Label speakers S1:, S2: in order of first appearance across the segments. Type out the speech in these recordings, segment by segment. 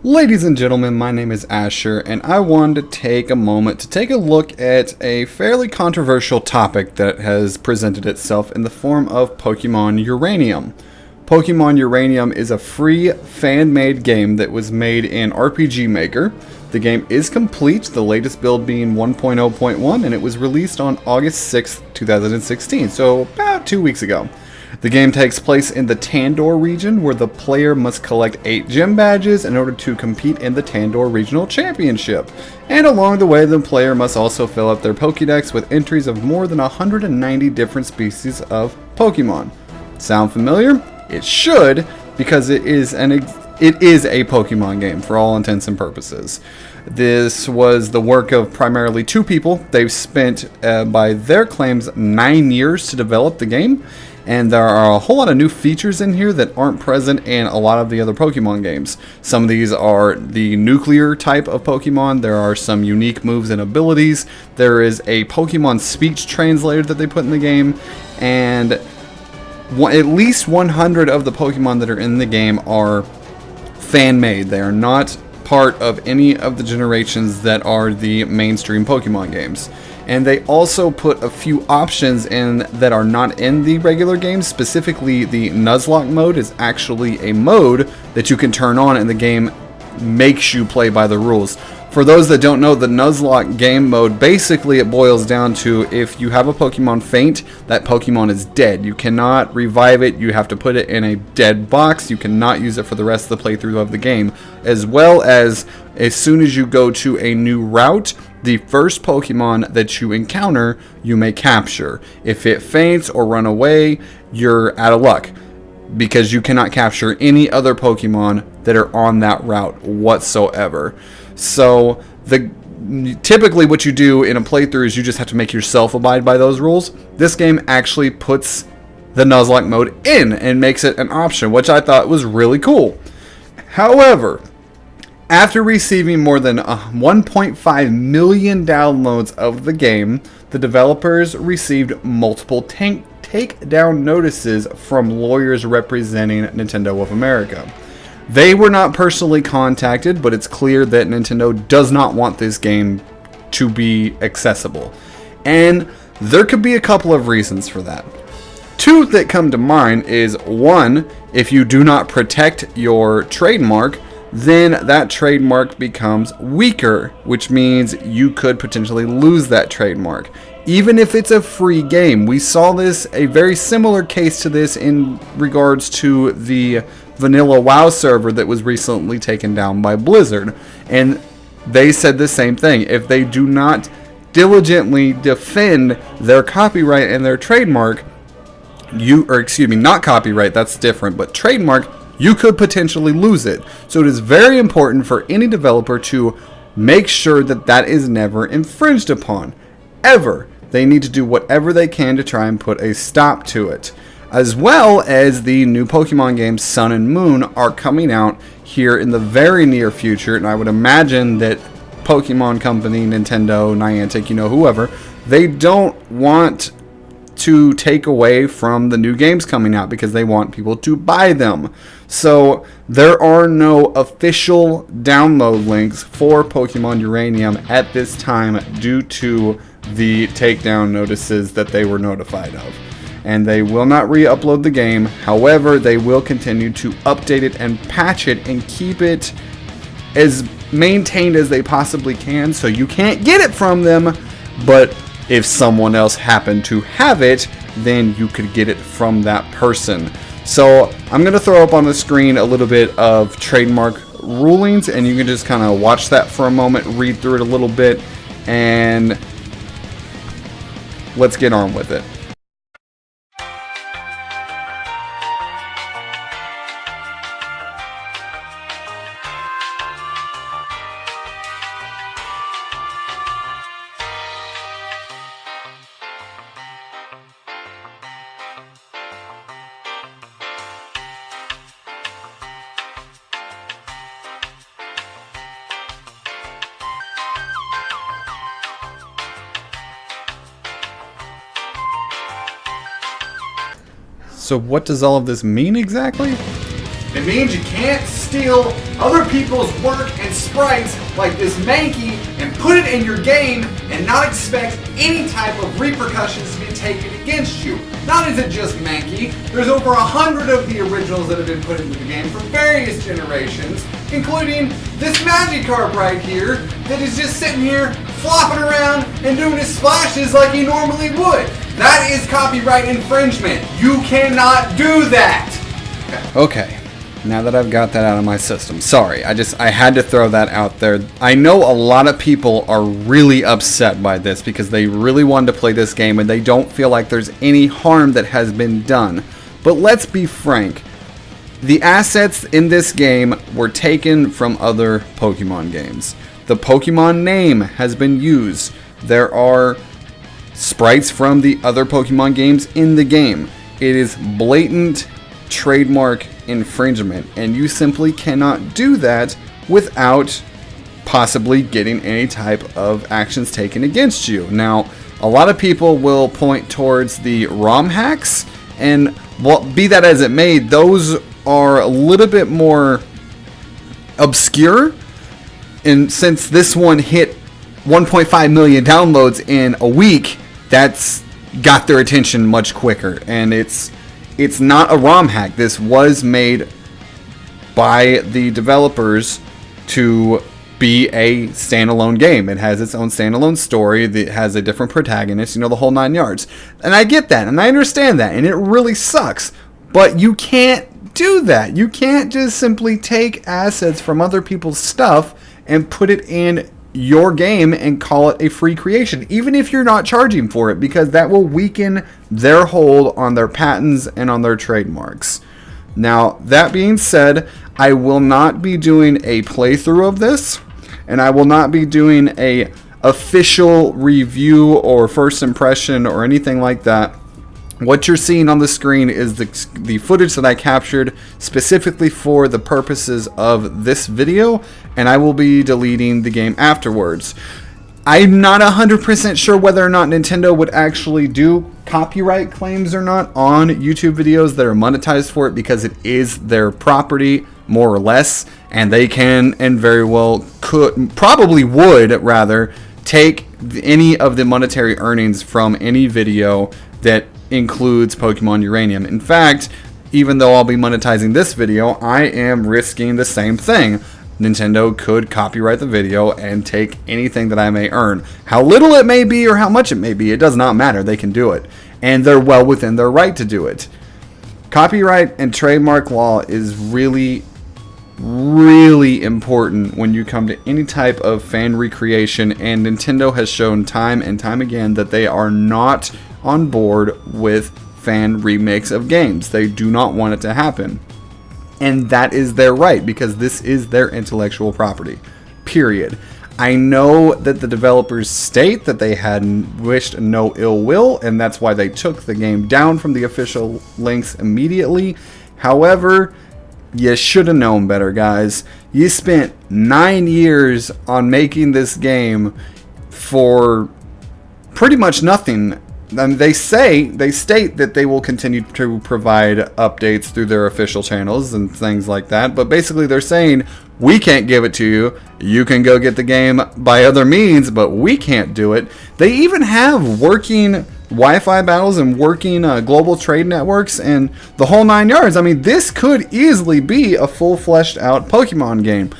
S1: Ladies and gentlemen, my name is Asher, and I wanted to take a moment to take a look at a fairly controversial topic that has presented itself in the form of Pokemon Uranium. Pokemon Uranium is a free, fan-made game that was made in RPG Maker. The game is complete, the latest build being 1.0.1, and it was released on August 6th, 2016, so about 2 weeks ago. The game takes place in the Tandor region, where the player must collect 8 gym badges in order to compete in the Tandor Regional Championship. And along the way, the player must also fill up their Pokédex with entries of more than 190 different species of Pokemon. Sound familiar? It should, because it is a Pokemon game for all intents and purposes. This was the work of primarily 2 people. They've spent, by their claims, 9 years to develop the game. And there are a whole lot of new features in here that aren't present in a lot of the other Pokemon games. Some of these are the nuclear type of Pokemon. There are some unique moves and abilities. There is a Pokemon speech translator that they put in the game. And at least 100 of the Pokemon that are in the game are fan-made. They are not part of any of the generations that are the mainstream Pokemon games. And they also put a few options in that are not in the regular game. Specifically, the Nuzlocke mode is actually a mode that you can turn on, and the game makes you play by the rules. For those that don't know, the Nuzlocke game mode, basically it boils down to if you have a Pokemon faint, that Pokemon is dead. You cannot revive it, you have to put it in a dead box, you cannot use it for the rest of the playthrough of the game. As well as soon as you go to a new route, the first Pokemon that you encounter, you may capture. If it faints or run away, you're out of luck, because you cannot capture any other Pokemon that are on that route whatsoever. So typically what you do in a playthrough is you just have to make yourself abide by those rules. This game actually puts the Nuzlocke mode in and makes it an option, which I thought was really cool. However, after receiving more than 1.5 million downloads of the game, the developers received multiple takedown notices from lawyers representing Nintendo of America. They were not personally contacted, but it's clear that Nintendo does not want this game to be accessible. And there could be a couple of reasons for that. 2 that come to mind is, 1, if you do not protect your trademark, then that trademark becomes weaker, which means you could potentially lose that trademark. Even if it's a free game. We saw a very similar case to this in regards to the Vanilla WoW server that was recently taken down by Blizzard. And they said the same thing. If they do not diligently defend their copyright and their trademark, not copyright, that's different, but trademark, you could potentially lose it. So it is very important for any developer to make sure that that is never infringed upon. Ever. They need to do whatever they can to try and put a stop to it. As well as the new Pokemon games Sun and Moon are coming out here in the very near future, and I would imagine that Pokemon Company, Nintendo, Niantic, whoever, they don't want to take away from the new games coming out because they want people to buy them. So there are no official download links for Pokemon Uranium at this time due to the takedown notices that they were notified of. And they will not re-upload the game. However, they will continue to update it and patch it and keep it as maintained as they possibly can, so you can't get it from them, but if someone else happened to have it, then you could get it from that person. So I'm going to throw up on the screen a little bit of trademark rulings, and you can just kind of watch that for a moment, read through it a little bit, and let's get on with it. So what does all of this mean exactly? It means you can't steal other people's work and sprites like this Mankey and put it in your game and not expect any type of repercussions to be taken against you. Not is it just Mankey, there's over 100 of the originals that have been put into the game from various generations, including this Magikarp right here that is just sitting here flopping around and doing his splashes like he normally would. That is copyright infringement. You cannot do that. Okay. Now that I've got that out of my system, sorry, I had to throw that out there. I know a lot of people are really upset by this because they really wanted to play this game and they don't feel like there's any harm that has been done. But let's be frank, the assets in this game were taken from other Pokemon games. The Pokemon name has been used. There are sprites from the other Pokemon games in the game. It is blatant trademark infringement, and you simply cannot do that without possibly getting any type of actions taken against you. Now, a lot of people will point towards the ROM hacks, and well, be that as it may, those are a little bit more obscure, and since this one hit 1.5 million downloads in a week, that's got their attention much quicker, and it's not a ROM hack. This was made by the developers to be a standalone game. It has its own standalone story. It has a different protagonist, the whole 9 yards. And I get that, and I understand that, and it really sucks. But you can't do that. You can't just simply take assets from other people's stuff and put it in your game and call it a free creation, even if you're not charging for it, because that will weaken their hold on their patents and on their trademarks. Now, that being said, I will not be doing a playthrough of this, and I will not be doing a official review or first impression or anything like that. What you're seeing on the screen is the footage that I captured specifically for the purposes of this video, and I will be deleting the game afterwards. I'm not 100% sure whether or not Nintendo would actually do copyright claims or not on YouTube videos that are monetized for it, because it is their property, more or less, and they can and very well could, probably would rather, take any of the monetary earnings from any video that includes Pokemon Uranium. In fact, even though I'll be monetizing this video, I am risking the same thing. Nintendo could copyright the video and take anything that I may earn. How little it may be or how much it may be, it does not matter. They can do it. And they're well within their right to do it. Copyright and trademark law is really, really important when you come to any type of fan recreation, and Nintendo has shown time and time again that they are not on board with fan remakes of games. They do not want it to happen. And that is their right, because this is their intellectual property. Period. I know that the developers state that they had wished no ill will, and that's why they took the game down from the official links immediately. However, you should have known better, guys. You spent 9 years on making this game for pretty much nothing. They state that they will continue to provide updates through their official channels and things like that, but basically they're saying, we can't give it to you. You can go get the game by other means, but we can't do it. They even have working Wi-Fi battles and working global trade networks and the whole 9 yards. I mean, this could easily be a full fleshed out Pokemon game.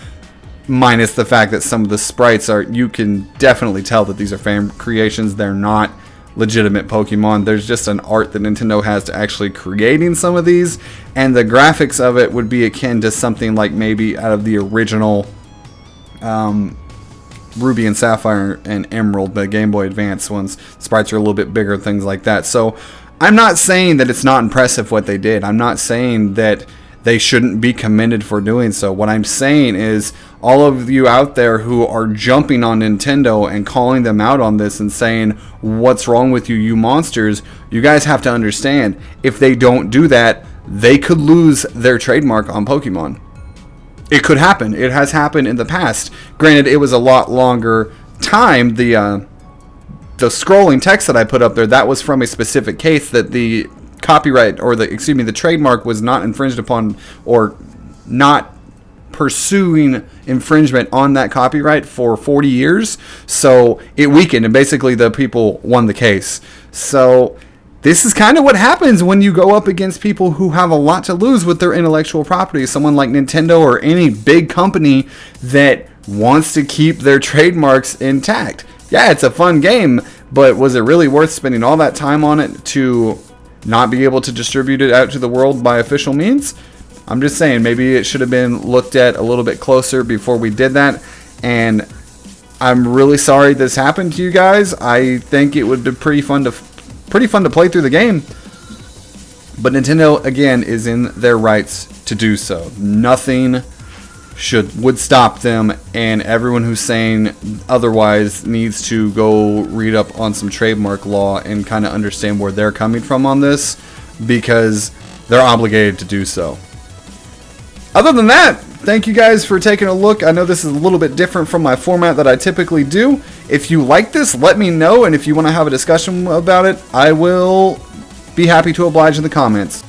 S1: Minus the fact that some of the sprites are, you can definitely tell that these are fan creations. They're not legitimate Pokemon. There's just an art that Nintendo has to actually creating some of these, and the graphics of it would be akin to something like maybe out of the original Ruby and Sapphire and Emerald, the Game Boy Advance ones. Sprites are a little bit bigger, things like that. So I'm not saying that it's not impressive what they did. I'm not saying that they shouldn't be commended for doing so. What I'm saying is, all of you out there who are jumping on Nintendo and calling them out on this and saying, what's wrong with you, you monsters, you guys have to understand, if they don't do that, they could lose their trademark on Pokemon. It could happen. It has happened in the past. Granted, it was a lot longer time. The scrolling text that I put up there, that was from a specific case that the copyright, or the trademark was not infringed upon, or not pursuing infringement on that copyright for 40 years. So it weakened, and basically the people won the case. So this is kind of what happens when you go up against people who have a lot to lose with their intellectual property. Someone like Nintendo or any big company that wants to keep their trademarks intact. Yeah, it's a fun game, but was it really worth spending all that time on it to not be able to distribute it out to the world by official means? I'm just saying, maybe it should have been looked at a little bit closer before we did that. And I'm really sorry this happened to you guys. I think it would be pretty fun to play through the game. But Nintendo, again, is in their rights to do so. Nothing would stop them, and everyone who's saying otherwise needs to go read up on some trademark law and kind of understand where they're coming from on this, because they're obligated to do so. Other than that, thank you guys for taking a look. I know this is a little bit different from my format that I typically do. If you like this, let me know, and if you want to have a discussion about it, I will be happy to oblige in the comments.